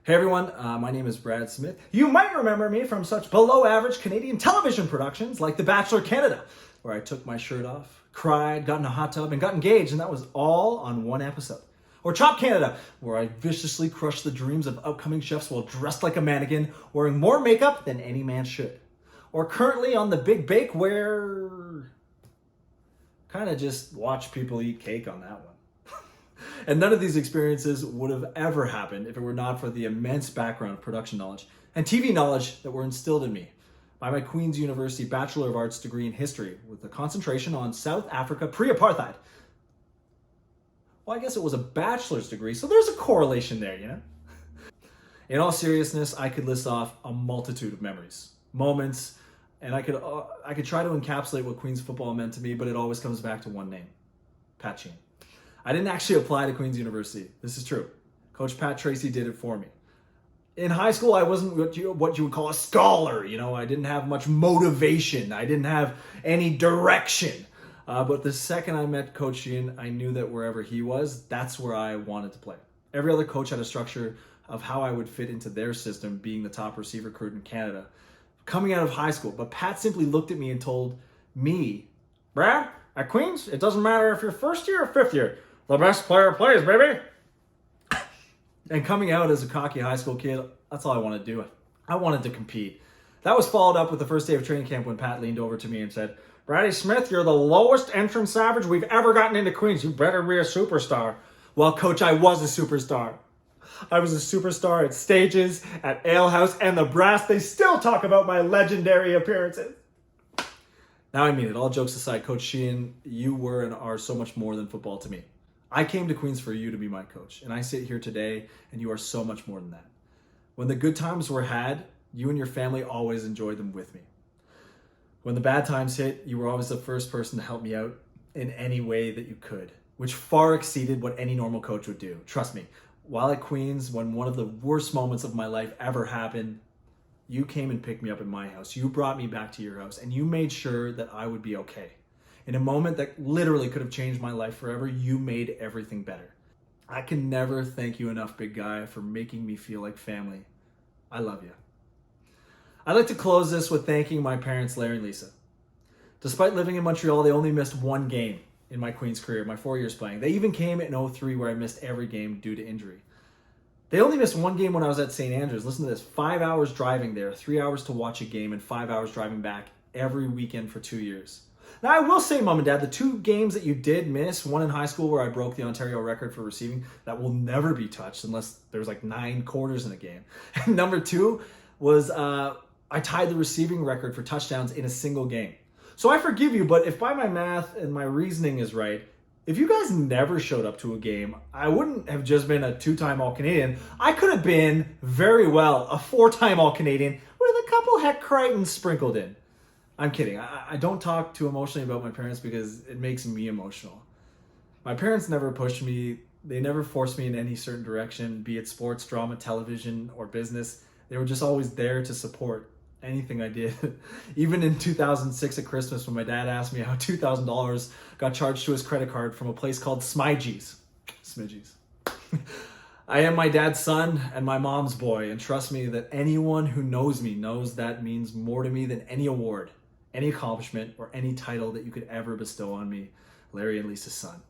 Hey everyone, my name is Brad Smith. You might remember me from such below average Canadian television productions like The Bachelor Canada, where I took my shirt off, cried, got in a hot tub, and got engaged, and that was all on one episode. Or Chop Canada, where I viciously crushed the dreams of upcoming chefs while dressed like a mannequin, wearing more makeup than any man should. Or currently on The Big Bake, where kind of just watch people eat cake on that one. And none of these experiences would have ever happened if it were not for the immense background of production knowledge and TV knowledge that were instilled in me by my Queen's University Bachelor of Arts degree in history with a concentration on South Africa pre-apartheid. Well, I guess it was a bachelor's degree, so there's a correlation there, you know? In all seriousness, I could list off a multitude of memories, moments, and I could try to encapsulate what Queen's football meant to me, but it always comes back to one name: Pat Sheehan. I didn't actually apply to Queen's University. This is true. Coach Pat Tracy did it for me. In high school, I wasn't what you would call a scholar. You know, I didn't have much motivation. I didn't have any direction. But the second I met Coach Sheehan, I knew that wherever he was, that's where I wanted to play. Every other coach had a structure of how I would fit into their system, being the top receiver recruit in Canada, coming out of high school. But Pat simply looked at me and told me, "Brad, at Queen's, it doesn't matter if you're first year or fifth year. The best player plays, baby." And coming out as a cocky high school kid, that's all I wanted to do. I wanted to compete. That was followed up with the first day of training camp when Pat leaned over to me and said, "Brady Smith, you're the lowest entrance average we've ever gotten into Queens. You better be a superstar." Well, coach, I was a superstar. I was a superstar at stages, at Ale House, and the Brass. They still talk about my legendary appearances. Now I mean it, all jokes aside, Coach Sheehan, you were and are so much more than football to me. I came to Queens for you to be my coach, and I sit here today, and you are so much more than that. When the good times were had, you and your family always enjoyed them with me. When the bad times hit, you were always the first person to help me out in any way that you could, which far exceeded what any normal coach would do. Trust me, while at Queens, when one of the worst moments of my life ever happened, you came and picked me up at my house. You brought me back to your house, and you made sure that I would be okay. In a moment that literally could have changed my life forever, you made everything better. I can never thank you enough, big guy, for making me feel like family. I love you. I'd like to close this with thanking my parents, Larry and Lisa. Despite living in Montreal, they only missed one game in my Queen's career, my 4 years playing. They even came in 2003 where I missed every game due to injury. They only missed one game when I was at St. Andrews. Listen to this, 5 hours driving there, 3 hours to watch a game, and 5 hours driving back every weekend for 2 years. Now, I will say, Mom and Dad, the 2 games that you did miss, one in high school where I broke the Ontario record for receiving, that will never be touched unless there's like 9 quarters in a game. And number 2 was I tied the receiving record for touchdowns in a single game. So I forgive you, but if by my math and my reasoning is right, if you guys never showed up to a game, I wouldn't have just been a 2-time All-Canadian. I could have been, very well, a 4-time All-Canadian with a couple Heck Crichtons sprinkled in. I'm kidding. I don't talk too emotionally about my parents because it makes me emotional. My parents never pushed me. They never forced me in any certain direction, be it sports, drama, television, or business. They were just always there to support anything I did. Even in 2006 at Christmas when my dad asked me how $2,000 got charged to his credit card from a place called Smidgey's. I am my dad's son and my mom's boy, and trust me that anyone who knows me knows that means more to me than any award, any accomplishment, or any title that you could ever bestow on me, Larry and Lisa's son.